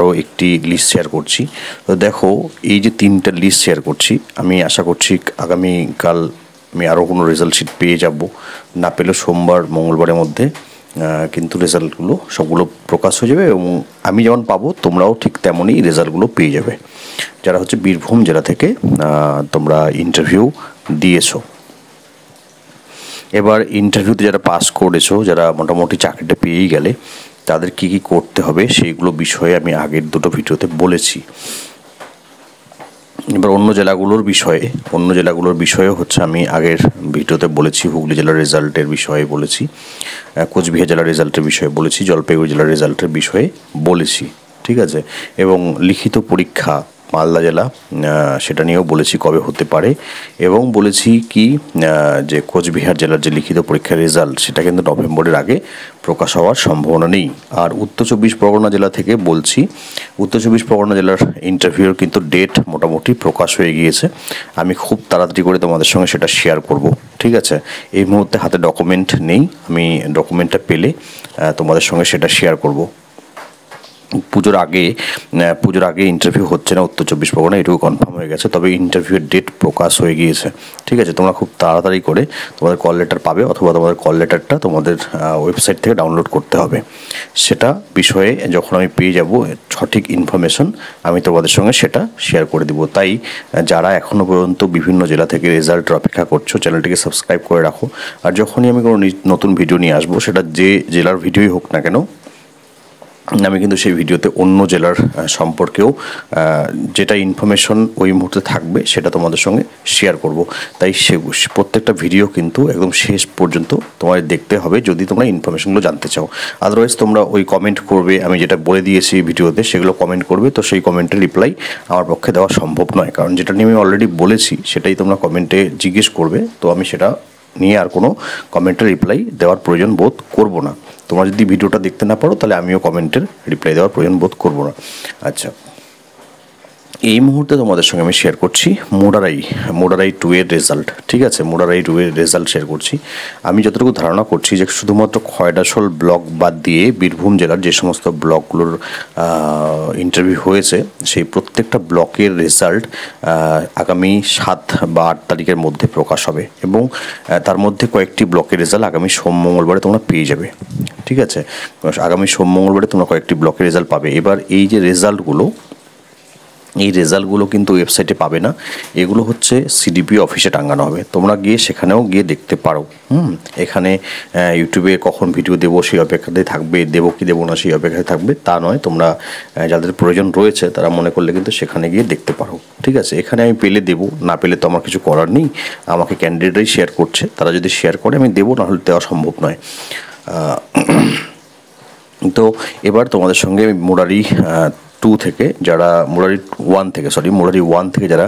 আরও একটি list share করছি। তো দেখো, এই যে 3টা লিস্ট শেয়ার করছি, আমি আশা করছি আগামীকাল আমি আরও কোনো রেজাল্ট শিট পেয়ে যাব, না পেলেও সোমবার মঙ্গলবারের মধ্যে কিন্তু রেজাল্টগুলো সবগুলো প্রকাশ হয়ে যাবে এবং আমি যেমন পাবো তোমরাও ঠিক তেমনই রেজাল্টগুলো পেয়ে যাবে, যারা হচ্ছে বীরভূম জেলা থেকে তোমরা ইন্টারভিউ দিয়েছো। এবার ইন্টারভিউতে যারা পাস করেছো, যারা মোটামুটি চাকরিটা পেয়েই গেলে, তাদের কি কি করতে হবে সেইগুলো বিষয়ে আমি আগের দুটো ভিডিওতে বলেছি। এবার অন্য জেলাগুলোর বিষয়ে হচ্ছে আমি আগের ভিডিওতে বলেছি। হুগলি জেলার রেজাল্টের বিষয়ে বলেছি, কোচবিহার জেলার রেজাল্টের বিষয়ে বলেছি, জলপাইগুড়ি জেলার রেজাল্টের বিষয়ে বলেছি, ঠিক আছে। এবং লিখিত পরীক্ষা মালদা জেলা, সেটা নিয়েও বলেছি কবে হতে পারে, এবং বলেছি কি যে কোচবিহার জেলার যে লিখিত পরীক্ষার রেজাল্ট সেটা কিন্তু নভেম্বরের আগে প্রকাশ হওয়ার সম্ভাবনা নেই। আর উত্তর 24 পরগনা জেলা থেকে বলছি, উত্তর 24 পরগনা জেলার ইন্টারভিউর কিন্তু ডেট মোটামুটি প্রকাশ হয়ে গিয়েছে। আমি খুব তাড়াতাড়ি করে তোমাদের সঙ্গে সেটা শেয়ার করব, ঠিক আছে। এই মুহূর্তে হাতে ডকুমেন্ট নেই, আমি ডকুমেন্টটা পেলে তোমাদের সঙ্গে সেটা শেয়ার করব। পুজোর আগে ইন্টারভিউ হচ্ছে না উত্তর 24 পরগনা, এটুকু কনফার্ম হয়ে গেছে। তবে ইন্টারভিউয়ের ডেট প্রকাশ হয়ে গিয়েছে, ঠিক আছে। তোমরা খুব তাড়াতাড়ি করে তোমাদের কল লেটার পাবে, অথবা তোমাদের কল লেটারটা তোমাদের ওয়েবসাইট থেকে ডাউনলোড করতে হবে। সেটা বিষয়ে যখন আমি পেয়ে যাব সঠিক ইনফরমেশন, আমি তোমাদের সঙ্গে সেটা শেয়ার করে দিব। তাই যারা এখনও পর্যন্ত বিভিন্ন জেলা থেকে রেজাল্টের অপেক্ষা করছো, চ্যানেলটিকে সাবস্ক্রাইব করে রাখো। আর যখনই আমি কোনো নতুন ভিডিও নিয়ে আসবো, সেটা যে জেলার ভিডিওই হোক না কেন, আমি কিন্তু সেই ভিডিওতে অন্য জেলার সম্পর্কেও যেটা ইনফরমেশন ওই মুহূর্তে থাকবে সেটা তোমাদের সঙ্গে শেয়ার করব। তাই প্রত্যেকটা ভিডিও কিন্তু একদম শেষ পর্যন্ত তোমাদের দেখতে হবে যদি তোমরা ইনফরমেশনগুলো জানতে চাও। আদারওয়াইজ তোমরা ওই কমেন্ট করবে, আমি যেটা বলে দিয়েছি ভিডিওতে সেগুলো কমেন্ট করবে, তো সেই কমেন্টের রিপ্লাই আমার পক্ষে দেওয়া সম্ভব নয়, কারণ যেটা নিয়ে আমি অলরেডি বলেছি সেটাই তোমরা কমেন্টে জিজ্ঞেস করবে, তো আমি সেটা নিয়ে আর কোনো কমেন্টের রিপ্লাই দেওয়ার প্রয়োজন বোধ করব না। তোমরা যদি ভিডিওটা দেখতে না পারো তাহলে আমিও কমেন্টের রিপ্লাই দেওয়ার প্রয়োজন বোধ করব না। আচ্ছা, এই মুহূর্তে তোমাদের সঙ্গে আমি শেয়ার করছি মোডারাই 2 এর রেজাল্ট, ঠিক আছে। মোডারাই 2 এর রেজাল্ট শেয়ার করছি। আমি যতটুকু ধারণা করছি যে শুধুমাত্র খয়ডাশোল ব্লক বাদ দিয়ে বীরভূম জেলার যে সমস্ত ব্লকগুলোর ইন্টারভিউ হয়েছে, সেই প্রত্যেকটা ব্লকের রেজাল্ট আগামী 7 বা 8 তারিখের মধ্যে প্রকাশ হবে, এবং তার মধ্যে কয়েকটি ব্লকের রেজাল্ট আগামী সোম-মঙ্গলবারে তোমরা পেয়ে যাবে, ঠিক আছে। আগামী সোম-মঙ্গলবারে তোমরা কয়েকটি ব্লকের রেজাল্ট পাবে। এবার এই যে রেজাল্টগুলো কিন্তু ওয়েবসাইটে পাবে না, এগুলো হচ্ছে সিডিপি অফিসে টাঙানো হবে। তোমরা গিয়ে সেখানেও গিয়ে দেখতে পারো। এখানে ইউটিউবে কখন ভিডিও দেবো সেই অপেক্ষাতেই থাকবে, দেবো কি দেবো না সেই অপেক্ষায় থাকবে তা নয়। তোমরা যাদের প্রয়োজন রয়েছে তারা মনে করলে কিন্তু সেখানে গিয়ে দেখতে পারো, ঠিক আছে। এখানে আমি পেলে দেবো, না পেলে তো আমার কিছু করার নেই। আমাকে ক্যান্ডিডেটরাই শেয়ার করছে, তারা যদি শেয়ার করে আমি দেবো, না হলে দেওয়া সম্ভব নয়। তো এবার তোমাদের সঙ্গে মোরারি 2 থেকে যারা মোরারি 1 থেকে যারা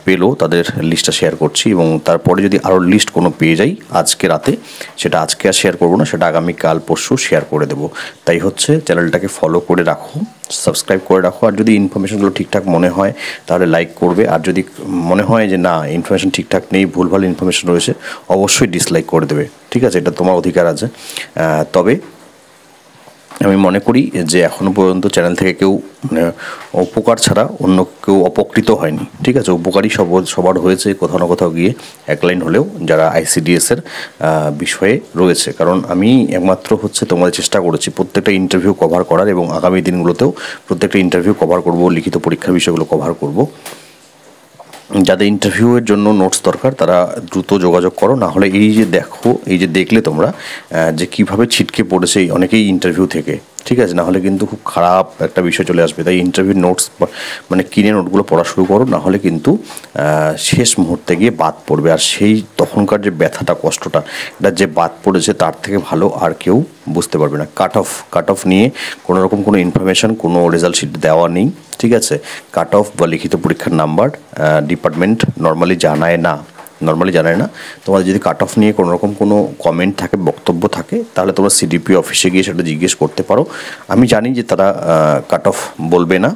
পেলো তাদের লিস্টটা শেয়ার করছি, এবং তারপরে যদি আরও লিস্ট কোনো পেয়ে যাই আজকে রাতে, সেটা আজকে আর শেয়ার করবো না, সেটা আগামীকাল পরশু শেয়ার করে দেবো। তাই হচ্ছে চ্যানেলটাকে ফলো করে রাখো, সাবস্ক্রাইব করে রাখো। আর যদি ইনফরমেশনগুলো ঠিকঠাক মনে হয় তাহলে লাইক করবে, আর যদি মনে হয় যে না ইনফরমেশন ঠিকঠাক নেই, ভুলভাল ইনফরমেশন রয়েছে, অবশ্যই ডিসলাইক করে দেবে, ঠিক আছে। এটা তোমার অধিকার আছে। তবে আমি মনে করি যে এখনও পর্যন্ত চ্যানেল থেকে কেউ উপকার ছাড়া অন্য কেউ অপকৃত হয়নি, ঠিক আছে। উপকারী সবার হয়েছে কোথাও না কোথাও গিয়ে, এক লাইন হলেও, যারা ICDS-এর বিষয়ে রয়েছে। কারণ আমি একমাত্র হচ্ছে তোমাদের চেষ্টা করেছি প্রত্যেকটা ইন্টারভিউ কভার করার, এবং আগামী দিনগুলোতেও প্রত্যেকটা ইন্টারভিউ কভার করব, লিখিত পরীক্ষার বিষয়গুলো কভার করব। যাদের ইন্টারভিউয়ের জন্য নোটস দরকার তারা দ্রুত যোগাযোগ করো, না হলে এই যে দেখলে তোমরা যে কীভাবে ছিটকে পড়েছে অনেকেই ইন্টারভিউ থেকে, ঠিক আছে। না হলে কিন্তু খুব খারাপ একটা বিষয় চলে আসবে। তাই ইন্টারভিউ নোটস মানে কিনে নোটগুলো পড়া শুরু করো, না হলে কিন্তু শেষ মুহূর্তে গিয়ে বাদ পড়বে। আর সেই তখনকার যে ব্যথাটা, কষ্টটা, এটা যে বাদ পড়েছে তার থেকে ভালো আর কেউ বুঝতে পারবে না। কাট অফ নিয়ে কোনো রকম কোনো ইনফরমেশান, কোনো রেজাল্ট শিট দেওয়া নেই, ঠিক আছে। কাট অফ বা লিখিত পরীক্ষার নাম্বার ডিপার্টমেন্ট নর্মালি জানায় না। তোমাদের যদি কাট অফ নিয়ে কোনো রকম কোনো কমেন্ট থাকে, বক্তব্য থাকে, তাহলে তোমরা সিডিপি অফিসে গিয়ে সেটা জিজ্ঞেস করতে পারো। আমি জানি যে তারা কাট অফ বলবে না,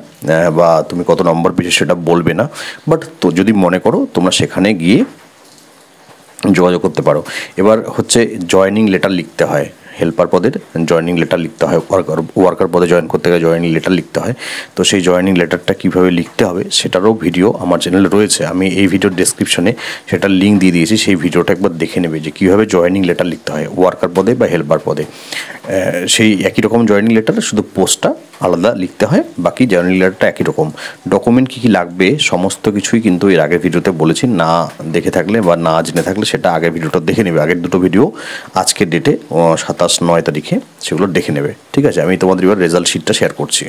বা তুমি কত নম্বর পেয়েছো সেটা বলবে না, বাট তো যদি মনে করো তোমরা সেখানে গিয়ে যোগাযোগ করতে পারো। এবার হচ্ছে জয়েনিং লেটার লিখতে হয়, হেল্পার পদের জয়েনিং লেটার লিখতে হয়, ওয়ার্কার পদে জয়েন করতে গেলে জয়েনিং লেটার লিখতে হয়। তো সেই জয়েনিং লেটারটা কীভাবে লিখতে হবে সেটারও ভিডিও আমার চ্যানেলে রয়েছে, আমি এই ভিডিওর ডেসক্রিপশনে সেটার লিঙ্ক দিয়ে দিয়েছি, সেই ভিডিওটা একবার দেখে নেবে যে কীভাবে জয়েনিং লেটার লিখতে হয় ওয়ার্কার পদে বা হেল্পার পদে। সেই একই রকম জয়েনিং লেটার, শুধু পোস্টটা আলাদা লিখতে হয়, বাকি জয়েনিং লেটারটা একই রকম। ডকুমেন্ট কী কী লাগবে সমস্ত কিছুই কিন্তু এর আগের ভিডিওতে বলেছি, না দেখে থাকলে বা না জেনে থাকলে সেটা আগের ভিডিওটা দেখে নেবে। আগের দুটো ভিডিও আজকের ডেটে 27/9 তারিখে সেগুলো দেখে নেবে, ঠিক আছে। আমি তোমাদের এবার রেজাল্ট শিটটা শেয়ার করছি।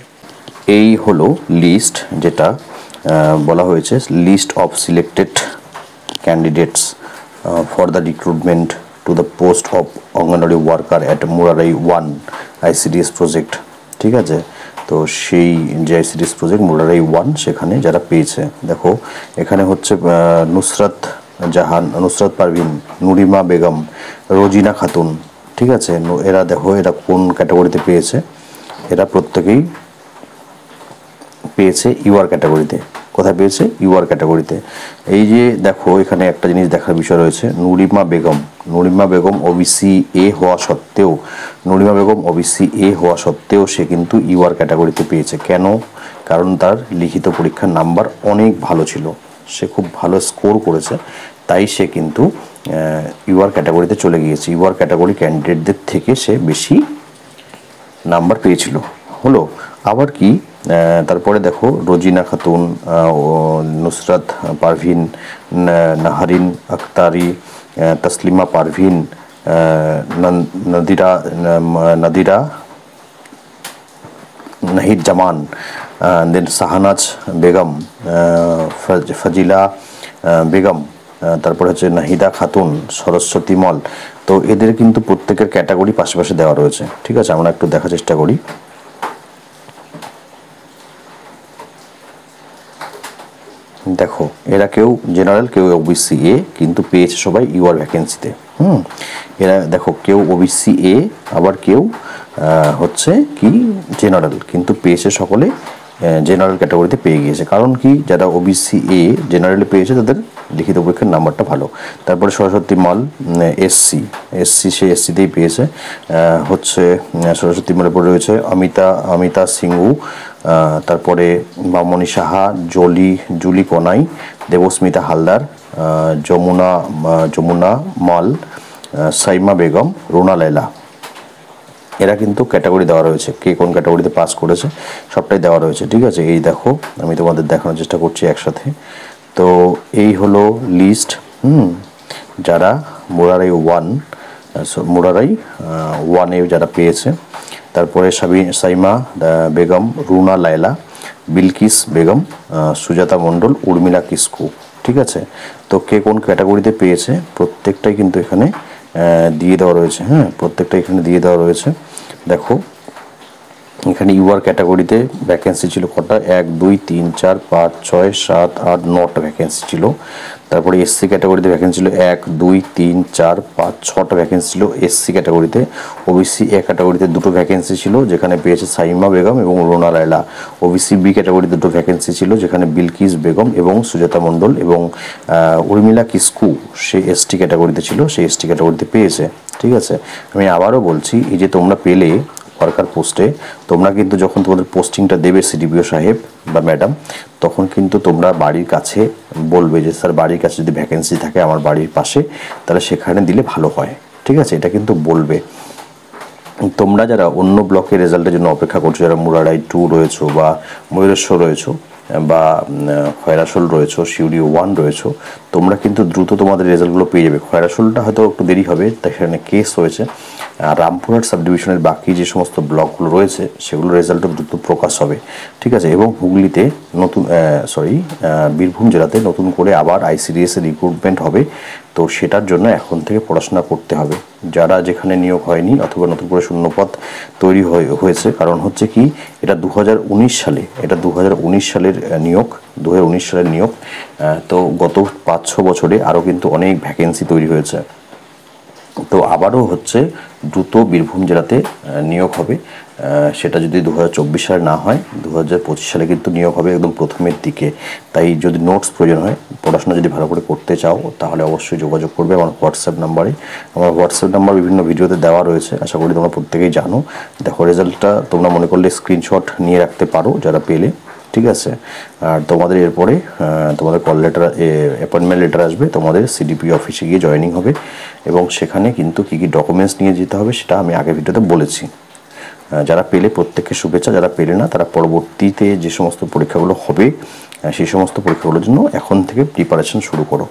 এই হলো লিস্ট, যেটা বলা হয়েছে list of selected candidates for the recruitment to the post of anganwadi worker at Murarai 1 ICDS project, ঠিক আছে। তো সেই যে ICDS প্রজেক্ট মুরারাই 1 সেখানে যারা পেয়েছে, দেখো এখানে হচ্ছে নুসরাত জাহান, নুসরাত পারভিন, নুরিমা বেগম, রোজিনা খাতুন, ঠিক আছে। এরা দেখো এরা কোন ক্যাটাগরিতে পেয়েছে, এরা প্রত্যেকেই পেয়েছে ইউআর ক্যাটাগরিতে। কোথায় পেয়েছে? ইউআর ক্যাটাগরিতে। এই যে দেখো এখানে একটা জিনিস দেখার বিষয় রয়েছে, নুরিমা বেগম ওবিসি এ হওয়া সত্ত্বেও সে কিন্তু ইউআর ক্যাটাগরিতে পেয়েছে। কেন? কারণ তার লিখিত পরীক্ষার নাম্বার অনেক ভালো ছিল, সে খুব ভালো স্কোর করেছে, তাই সে কিন্তু ইউআর ক্যাটাগরিতে চলে গিয়েছে। ইউআর ক্যাটাগরি ক্যান্ডিডেটদের থেকে সে বেশি নাম্বার পেয়েছিল, হলো। আবার কি তারপরে দেখো রোজিনা খাতুন, নুসরাত পারভিন, নাহারিন আখতারি, তসলিমা পারভিন, নাদিরা নাহিদ জামান, দেন শাহনাজ বেগম, ফজিলা বেগম, তারপরে হচ্ছে নাহিদা খাতুন, সরস্বতী মল। তো এদের কিন্তু প্রত্যেকের ক্যাটাগরি পাশে পাশে দেওয়া রয়েছে, ঠিক আছে। আমরা একটু দেখার চেষ্টা করি। দেখো এরা কেউ জেনারেল, কেউ ওবিসি এ, কিন্তু পেয়েছে সবাই ইউআর ভ্যাকেন্সিতে। এরা দেখো কেউ ওবিসি এ, আবার কেউ হচ্ছে কি জেনারেল, কিন্তু পেয়েছে সকলে জেনারেল ক্যাটাগরিতে পেয়ে গিয়েছে। কারণ কি, যারা ওবিসি এ জেনারেলে পেয়েছে তাদের লিখিত পরীক্ষার নাম্বারটা ভালো। তারপরে সরস্বতী মল এসসি, সে এসসিতেই পেয়েছে। হচ্ছে সরস্বতী মলের পরে রয়েছে অমিতা সিংহু, তারপরে মামনি সাহা, জুলি কোনাই, দেবস্মিতা হালদার, যমুনা মাল, সাইমা বেগম, রুনা লাইলা। এরা কিন্তু ক্যাটাগরি দেওয়া রয়েছে, কে কোন ক্যাটাগরিতে পাস করেছে সবটাই দেওয়া রয়েছে, ঠিক আছে। এই দেখো আমি তোমাদের দেখানোর চেষ্টা করছি একসাথে। তো এই হলো লিস্ট, যারা মুরারাই 1 এ যারা পেয়েছে। তারপরে সাইমা বেগম, রুনা লাইলা, বিলকিস বেগম, সুজাতা মণ্ডল, উর্মিলা কিস্কু, ঠিক আছে। তো কে কোন ক্যাটাগরিতে পেয়েছে প্রত্যেকটাই কিন্তু এখানে দিয়ে দেওয়া রয়েছে, প্রত্যেকটাই এখানে দিয়ে দেওয়া রয়েছে। দেখো এখানে ইউআর ক্যাটাগরিতে ভ্যাকেন্সি ছিল কটা, 1 2 3 4 5 6 7 8 9টা ভ্যাকেন্সি ছিল। তারপরে এসসি ক্যাটাগরিতে ভ্যাকেন্সি ছিল 1 2 3 4 5 6টা ভ্যাকেন্সি ছিল এসসি ক্যাটাগরিতে। ওবিসি এ ক্যাটাগরিতে 2টো ভ্যাকেন্সি ছিল, যেখানে পেয়েছে সাইমা বেগম এবং রোনা লাইলা। ওবিসি বি ক্যাটাগরিতে 2টো ভ্যাকেন্সি ছিল, যেখানে বিলকিস বেগম এবং সুজাতা মণ্ডল, এবং উর্মিলা কিস্কু সে এসটি ক্যাটাগরিতে ছিল, সেই এসটি ক্যাটাগরিতে পেয়েছে, ঠিক আছে। আমি আবারও বলছি, এই যে তোমরা পেলে ওয়ার্কার পোস্টে, তোমরা কিন্তু যখন তোমাদের পোস্টিংটা দেবে সিডিপিও সাহেব বা ম্যাডাম, তখন কিন্তু তোমরা বাড়ির কাছে বলবে যে স্যার বাড়ির কাছে যদি ভ্যাকেন্সি থাকে আমার বাড়ির পাশে, তাহলে সেখানে দিলে ভালো হয়, ঠিক আছে। এটা কিন্তু বলবে। তোমরা যারা অন্য ব্লকের রেজাল্টের জন্য অপেক্ষা করছো, যারা মুরারাই 2 রয়েছো বা ময়ূরেশ্বর রয়েছো বা খয়রাশোল রয়েছো, সিউড়ি 1 রয়েছো, তোমরা কিন্তু দ্রুত তোমাদের রেজাল্টগুলো পেয়ে যাবে। খয়রাশোলটা হয়তো একটু দেরি হবে, তাই সেখানে কেস হয়েছে। আর রামপুরহাট সাব ডিভিশনের বাকি যে সমস্ত ব্লকগুলো রয়েছে সেগুলোর রেজাল্টও দ্রুত প্রকাশ হবে, ঠিক আছে। এবং হুগলিতে বীরভূম জেলাতে নতুন করে আবার ICDS এর রিক্রুটমেন্ট হবে, তো সেটার জন্য এখন থেকে পড়াশোনা করতে হবে। যারা যেখানে নিয়োগ হয়নি অথবা নতুন করে শূন্যপদ তৈরি হয়েছে, কারণ হচ্ছে কি এটা 2019 সালে, এটা 2019 সালের নিয়োগ, 2019 সালের নিয়োগ। তো গত 5-6 বছরে আরও কিন্তু অনেক ভ্যাকেন্সি তৈরি হয়েছে। তো আবারও হচ্ছে দ্রুত বীরভূম জেলাতে নিয়োগ হবে, সেটা যদি 2024 সালে না হয় 2025 সালে কিন্তু নিয়োগ হবে একদম প্রথমের দিকে। তাই যদি নোটস প্রয়োজন হয়, পড়াশোনা যদি ভালো করে করতে চাও, তাহলে অবশ্যই যোগাযোগ করবে আমার হোয়াটসঅ্যাপ নাম্বারে। আমার হোয়াটসঅ্যাপ নাম্বার বিভিন্ন ভিডিওতে দেওয়া রয়েছে, আশা করি তোমরা প্রত্যেকেই জানো। দেখো, রেজাল্টটা তোমরা মনে করলে স্ক্রিনশট নিয়ে রাখতে পারো যারা পেলে, ঠিক আছে। আর তোমাদের এরপরে তোমাদের কল লেটার, অ্যাপয়েন্টমেন্ট লেটার আসবে, তোমাদের সিডিপি অফিসে গিয়ে জয়েনিং হবে এবং সেখানে কিন্তু কী কী ডকুমেন্টস নিয়ে যেতে হবে সেটা আমি আগের ভিডিওতে বলেছি। যারা পেলে প্রত্যেককে শুভেচ্ছা, যারা পেলে না তারা পরবর্তীতে যে সমস্ত পরীক্ষাগুলো হবে সেই সমস্ত পরীক্ষাগুলোর জন্য এখন থেকে প্রিপারেশন শুরু করো।